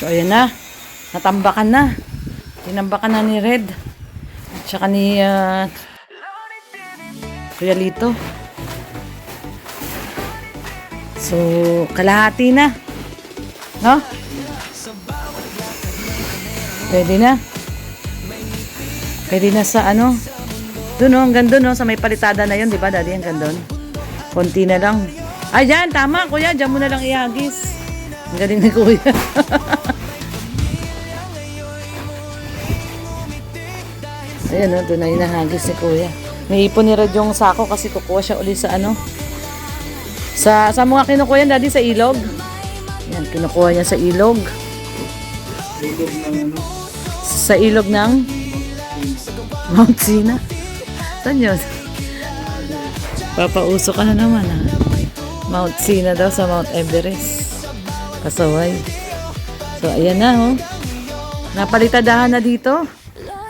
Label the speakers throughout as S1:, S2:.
S1: So, ayan na. Natambakan na. Tinambakan na ni Red. At saka ni Kuya Lito. So, kalahati na. No? Pwede na. Pwede na sa ano. Doon, oh, hanggang doon, oh, sa may palitada na yun, di ba, Daddy? Hanggang doon. Konti na lang. Ayan, tama, Kuya. Diyan mo na lang ihagis. Ang galing ni Kuya. Ayan, oh, doon na inahagis ni Kuya. May ipon ni Red yung sako kasi kukuha siya uli sa ano. Sa mga kinukuha yan, Daddy, sa ilog. Ayan, kinukuha niya sa ilog.
S2: Ilog ng ano?
S1: Sa ilog ng Mount Sina. Saan yun? Papauso ka na naman, ha? Mount Sina daw sa Mount Everest. Kasaway. So, ayan na, oh. Napalitadahan na dito.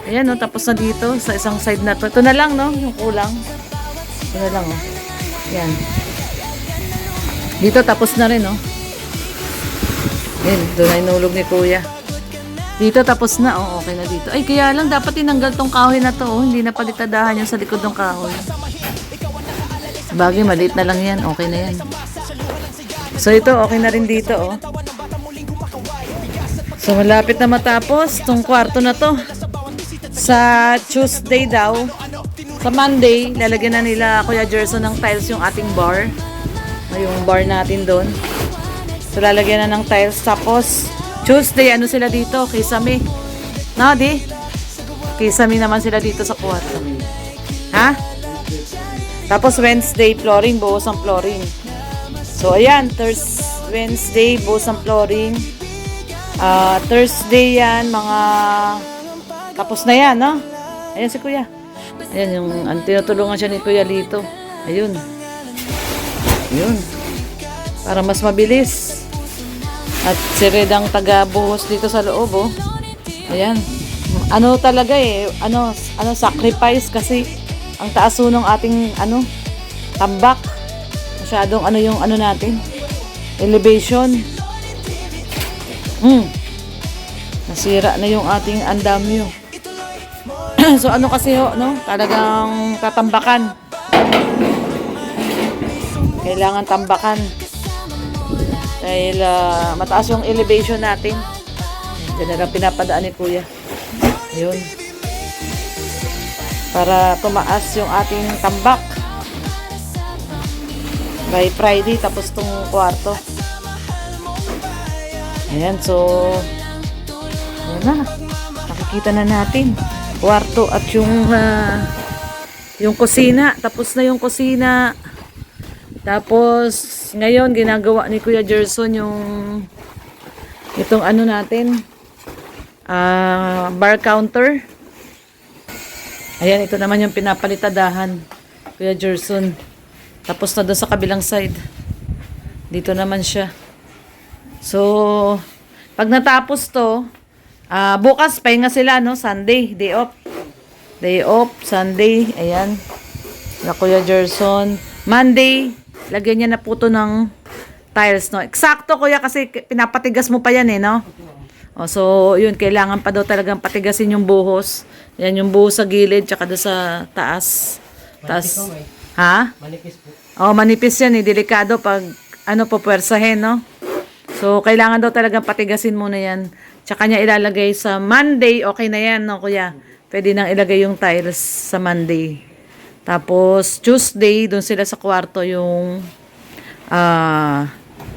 S1: Ayan, oh. Tapos na dito sa isang side na to. Ito na lang, no? Yung kulang. Ito na lang, oh. Ayan. Dito, tapos na rin, oh. Ayan, doon na inulog ni Kuya. Dito tapos na, oh, okay na dito. Ay, kaya lang dapat tinanggal tong kahoy na to, oh. Hindi na palitadahan yung sa likod ng kahoy. Bagay, maliit na lang yan. Okay na yan. So, ito, okay na rin dito, oh. So, malapit na matapos tong kwarto na to. Sa Tuesday daw. Sa Monday, lalagyan na nila Kuya Gerson ng tiles yung ating bar. Yung bar natin doon. So, lalagyan na ng tiles. Tapos, Tuesday, ano sila dito? Kisame. No, di? Kisame naman sila dito sa kwarto. Ha? Tapos, Wednesday, flooring. Buhos ang flooring. So, ayan. Wednesday, buhos ang flooring. Thursday yan, mga... Tapos na yan, no? Ayan si Kuya. Ayan, yung tinutulungan siya ni Kuya Lito. Ayun. Ayun. Para mas mabilis. At si Red ang taga-buhos dito sa loob, oh. Ayan. Ano talaga eh, sacrifice kasi ang taas ng ating, tambak. Masyadong yung natin. Elevation. Nasira na yung ating andamyo. So, kasi, no? Talagang tatambakan. Kailangan tambakan. Dahil mataas yung elevation natin. Diyan na lang pinapadaan ni Kuya. Ayun. Para tumaas yung ating tambak. By Friday, tapos tong kwarto. Ayan, so... Ayan na. Nakikita na natin. Kwarto at yung kusina. Tapos na yung kusina. Tapos, ngayon, ginagawa ni Kuya Gerson yung itong natin, bar counter. Ayan, ito naman yung pinapalitadahan, Kuya Gerson. Tapos na doon sa kabilang side. Dito naman siya. So, pag natapos to, bukas, pahinga sila, no? Sunday, day off. Day off, Sunday, ayan. Na Kuya Gerson. Monday, lagyan niya na po to ng tiles, no? Eksakto, Kuya, kasi pinapatigas mo pa yan, eh, no? O, so, yun, kailangan pa daw talagang patigasin yung buhos. Yan, yung buhos sa gilid, tsaka doon sa taas. Taas. Ha?
S2: Manipis po.
S1: O, manipis yan, eh. Delikado pag, pupwersahin, no? So, kailangan daw talagang patigasin muna yan. Tsaka niya ilalagay sa Monday, okay na yan, no, Kuya? Pwede nang ilagay yung tiles sa Monday. Tapos, Tuesday, doon sila sa kwarto yung,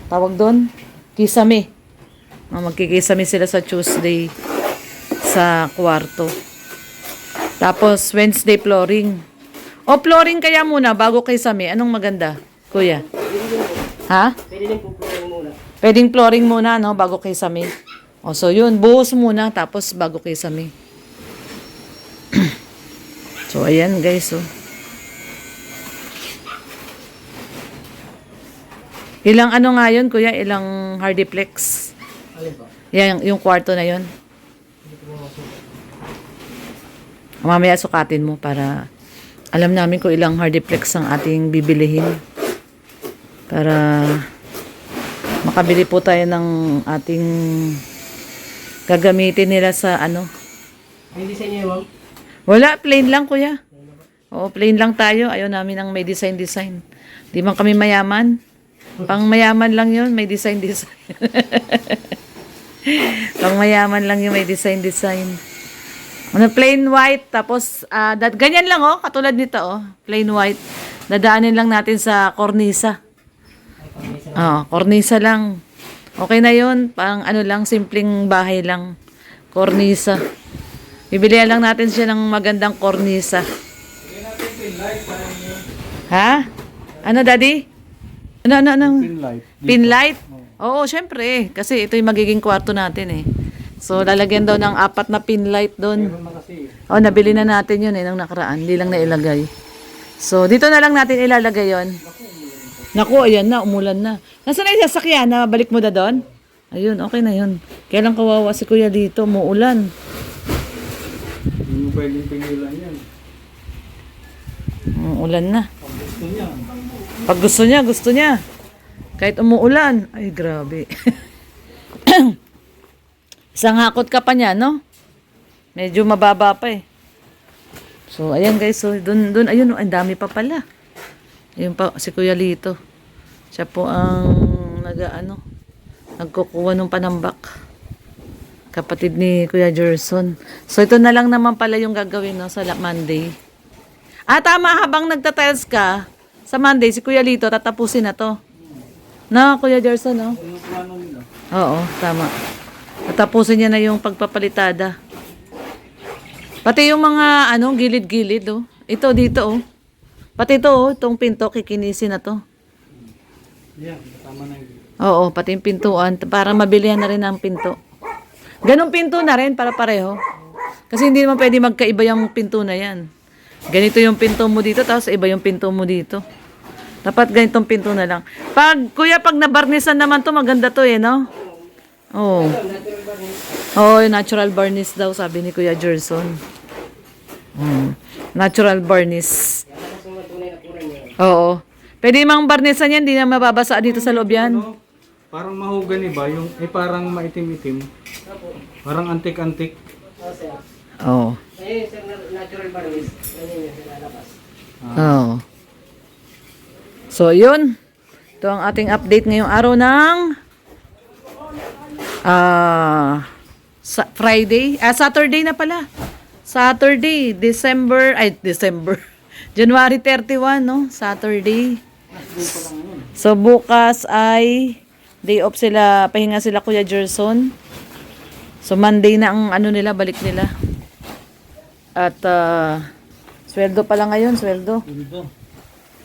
S1: tawag doon, kisame. Magkikisame sila sa Tuesday sa kwarto. Tapos, Wednesday, flooring. O, flooring kaya muna, bago kisame. Anong maganda, Kuya? Ha?
S2: Pwede din po flooring muna.
S1: Pwedeng flooring muna, no, bago kisame. O, so yun, buhos muna, tapos bago kisame. So, ayan, guys, oh. Ilang nga yun, Kuya? Ilang hardiplex?
S2: Alin po?
S1: Yan, yung kwarto na yun. Mamaya sukatin mo para alam namin kung ilang hardiplex ang ating bibilihin. Para makabili po tayo ng ating gagamitin nila sa ano.
S2: May design niya, ma'am?
S1: Wala, plain lang kuya. Oo, plain lang tayo. Ayaw namin ng may design. Di man kami mayaman. Pang mayaman lang yun, may design. Pang mayaman lang yung may design. Ano, plain white, tapos, ganyan lang oh, katulad nito oh, plain white. Dadaanin lang natin sa kornisa. Kornisa lang. Okay na yun, pang ano lang, simpleng bahay lang. Kornisa. Bibilihan lang natin siya ng magandang kornisa. Ha? Ano, daddy? Ano? Pin light? Oo, syempre. Kasi ito yung magiging kwarto natin eh. So, lalagyan daw ng 4 na pin light doon. Oh, nabili na natin yun eh, nung nakaraan. Hindi lang nailagay. So, dito na lang natin ilalagay yon. Naku, ayan na, umulan na. Nasaan na yung sasakyan? Balik mo na doon? Ayun, okay na yun. Kailan kawawa si kuya dito, muulan.
S2: Hindi mo pwedeng pigilan yan.
S1: Ulan na.
S2: Pag gusto niya.
S1: Pag gusto niya. Kahit umuulan. Ay, grabe. Isang hakot ka pa niya, no? Medyo mababa pa eh. So, ayan guys. So, dun, ayun, ang dami pa pala. Ayun pa, si Kuya Lito. Siya po ang nagkukuha ng panambak. Kapatid ni Kuya Gerson. So, ito na lang naman pala yung gagawin, no, sa Monday. Tama, habang nagtatiles ka, sa Monday, si Kuya Lito, tatapusin na to. No, Kuya Gerson, no?
S2: Yung plano nila.
S1: Oo, tama. Tatapusin niya na yung pagpapalitada. Pati yung mga, gilid-gilid, oh. Ito, dito, oh. Pati ito, oh, itong pinto, kikinisin na to.
S2: Yan, tama na yun.
S1: Oo, pati yung pintuan, para mabilihan na rin ang pinto. Ganong pinto na rin, para pareho. Kasi hindi naman pwede magkaiba yung pinto na yan. Ganito yung pinto mo dito, tapos iba yung pinto mo dito. Dapat ganitong pinto na lang. Kuya, pag nabarnisan naman to, maganda to eh, no? Oo. Oo, natural varnish daw, sabi ni Kuya Gerson. Natural varnish. Oo. Pwede mang barnisan yan, hindi na mababasa dito sa loob yan.
S2: Parang mahogany ba? Yung, parang maitim-itim. Parang antik-antik.
S1: Oo.
S2: Natural varnish.
S1: Oo. So, yun. Ito ang ating update ngayong araw ng Friday. Saturday na pala. Saturday, December. January 31, no? Saturday. So, bukas ay day off sila, pahinga sila Kuya Gerson. So, Monday na ang nila, balik nila. At, sweldo pala ngayon, sweldo.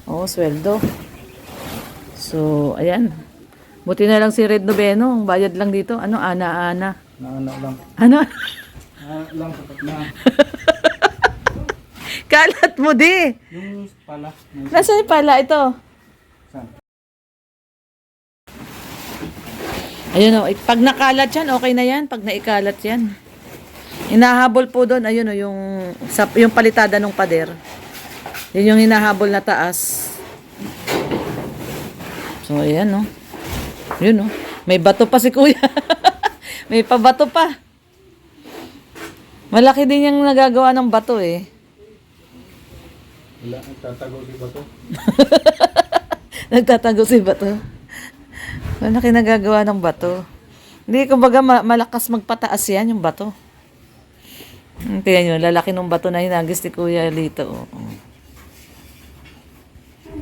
S1: Oo, sweldo. So, ayan. Buti na lang si Red Noveno, ang bayad lang dito. Ana.
S2: Naanak lang.
S1: Ano?
S2: Naanak lang, sapat na.
S1: Kalat mo di.
S2: Yung pala.
S1: Nasaan yung pala ito?
S2: Saan?
S1: Ayun o, pag nakalat yan, okay na yan. Pag naikalat yan. Hinahabol po doon, ayun o, yung palitada ng pader. Yun yung hinahabol na taas. So, ayan o. Yun o. May bato pa si kuya. May pabato pa. Malaki din yung nagagawa ng bato eh.
S2: Wala, nagtatago si bato.
S1: Nagtatago si bato. Malaki nagagawa ng bato. Hindi, kumbaga malakas magpataas yan yung bato. Tingnan nyo, lalaki ng bato na hinagis ni Kuya Lito.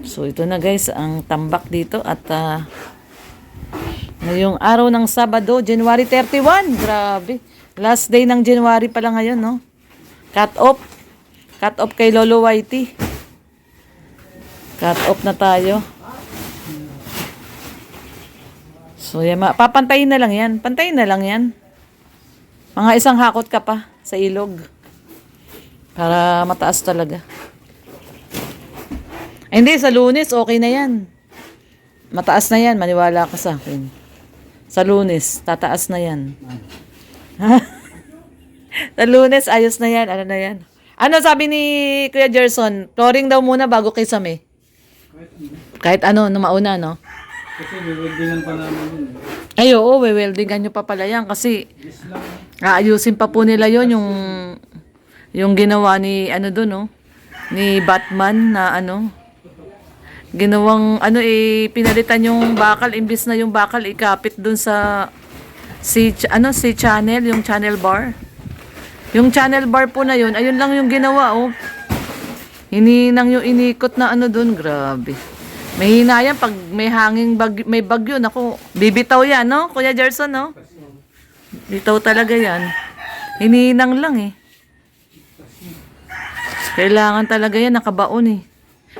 S1: So, ito na guys, ang tambak dito at ngayong araw ng Sabado, January 31. Grabe. Last day ng January pa lang ngayon, no? Cut off. Cut off kay Lolo Whitey. Cut off na tayo. So, yan, papantayin na lang yan. Pantayin na lang yan. Mga isang hakot ka pa sa ilog. Para mataas talaga. Ay, hindi, sa Lunes, okay na yan. Mataas na yan, maniwala ka sa akin. Sa Lunes, tataas na yan. Sa Lunes, ayos na yan. Ano na yan? Ano sabi ni Kuya Gerson? Flooring daw muna bago kay Same. Kahit ano, mauna, no?
S2: Kasi wiweldingan pa namin yun.
S1: Ay, oo, weldingan nyo pa pala yan kasi
S2: Yes lang.
S1: aayusin pa po nila yon yung ginawa ni ano doon, no? Ni Batman na ano, ginawang ano pinalitan yung bakal imbis na yung bakal ikapit doon sa si channel, yung channel bar. Yung channel bar po na yun, ayun lang yung ginawa, oh. Hininang yung inikot na ano doon, grabe. Mahina yan pag may hanging may bagyo, nako, bibitaw yan, no? Kuya Gerson, no? Bitaw talaga yan. Hininang lang eh. Kailangan talaga yan, nakabaon eh.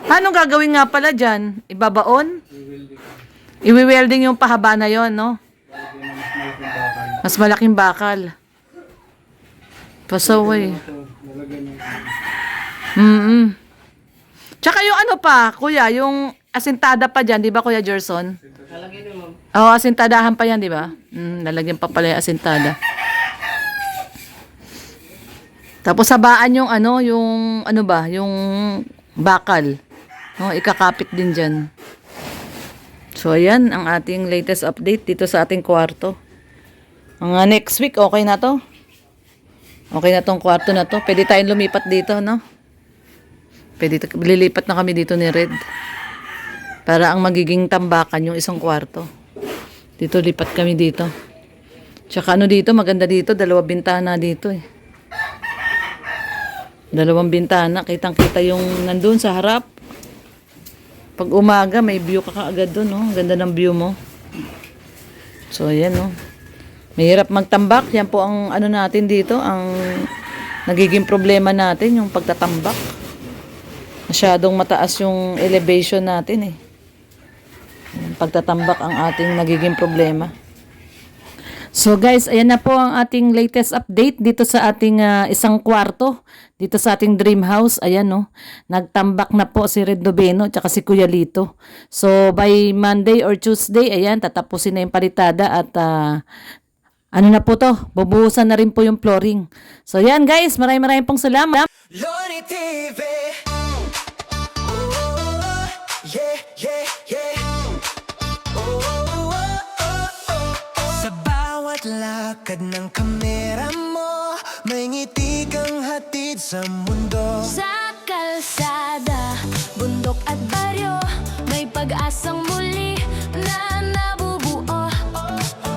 S1: Paano gagawin nga pala dyan? Ibabaon? Iwi-welding yung pahaba na yon, no? Mas malaking bakal. Pasaway. Tsaka yung ano pa, kuya, yung asintada pa dyan, di ba Kuya Gerson? Oo, asintadahan pa yan, di ba? Lalagyan pa pala yung asintada. Tapos sabaan yung ano, yung bakal. No, ikakapit din dyan. So, ayan ang ating latest update dito sa ating kwarto. Mga next week, okay na to? Okay na tong kwarto na to. Pwede tayong lumipat dito, no? Lilipat na kami dito ni Red. Para ang magiging tambakan yung isang kwarto. Dito, lipat kami dito. Tsaka ano dito, maganda dito. 2 bintana dito eh. 2 bintana. Kitang-kita yung nandun sa harap. Pag umaga, may view ka kaagad dun, no? Ganda ng view mo. So, ayan, no? Mahirap magtambak. Yan po ang ano natin dito. Ang nagiging problema natin, yung pagtatambak. Masyadong mataas yung elevation natin eh. Pagtatambak ang ating nagiging problema. So guys, ayan na po ang ating latest update dito sa ating isang kwarto. Dito sa ating dream house. Ayan, no. Nagtambak na po si Red Noveno at si Kuya Lito. So by Monday or Tuesday, ayan, tatapusin na yung palitada at ano na po to, bubuhusan na rin po yung flooring. So yan guys, maraming pong salamat.
S3: Loni TV. Yeah, yeah, yeah. Sa bawat lakad ng kamera mo, may ngiti kang hatid sa mundo.
S4: Sa kalsada, bundok at baryo, may pag-asang muli na nabubuo.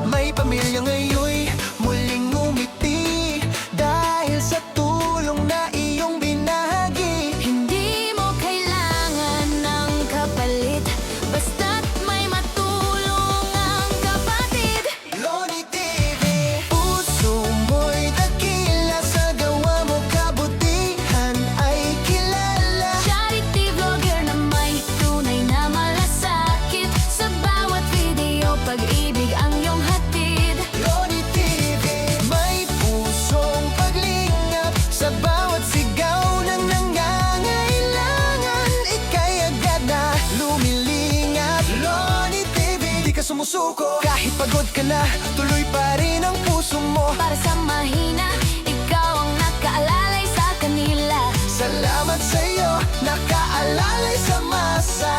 S3: May pamilya ngayon muling ngumiti dahil sa tulong na iyong binahagi.
S4: Hindi mo kailangan ng kapalit, basta't may matulong ang kapatid.
S3: Loni TV. Puso mo'y dakila, sa gawa mo kabutihan ay kilala.
S4: Charity vlogger na may tunay na malasakit, sa bawat video pag-ibig ang iyong hatid.
S3: Loni TV. May pusong paglingap sa bawat sigaw ng nangangailangan. Ika'y agad na lumilingap. Loni TV. Di ka sumusuko kahit pagod ka na, tuloy pa rin ang puso mo.
S4: Para sa mahina, ikaw ang nakaalalay sa kanila.
S3: Salamat sa'yo, nakaalalay sa masa.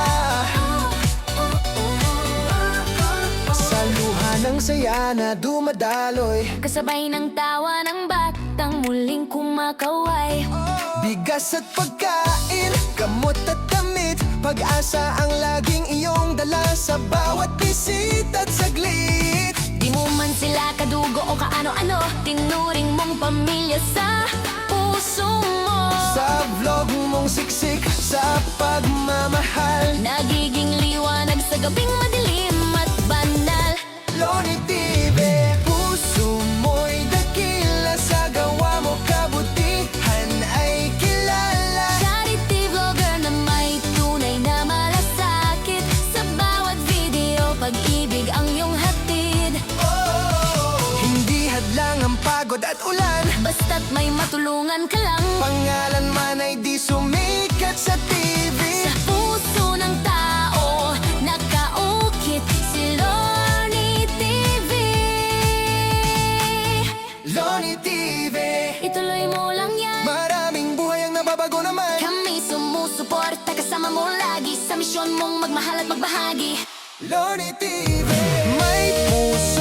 S3: Sa luha ng saya na dumadaloy,
S4: Kasabay ng tawa ng batang muling kumakaway.
S3: bigas at pagkain, gamot at damit, pag-asa ang laging iyong dala sa bawat bisita't saglit.
S4: Di mo man sila kadugo o kaano-ano, tinuring mong pamilya sa puso mo.
S3: Sa vlog mong siksik, sa pagmamahal,
S4: Nagiging liwanag sa gabing madilim at banal.
S3: Loni TV. Puso mo'y dakila, sa gawa mo kabutihan ay kilala.
S4: Charity vlogger na may tunay na malasakit, sa bawat video pag-ibig ang iyong hatid.
S3: Hindi hadlang ang pagod at ulan,
S4: Basta't may matulungan ka lang,
S3: pangalan man ay di sumikat sa TV.
S4: sa puso ng tao nakaukit si Loni TV.
S3: Loni TV.
S4: Ituloy mo lang yan,
S3: Maraming buhay ang nababago naman.
S4: kami sumusuporta kasama mo lagi, sa misyon mong magmahal at magbahagi.
S3: Loni TV. May puso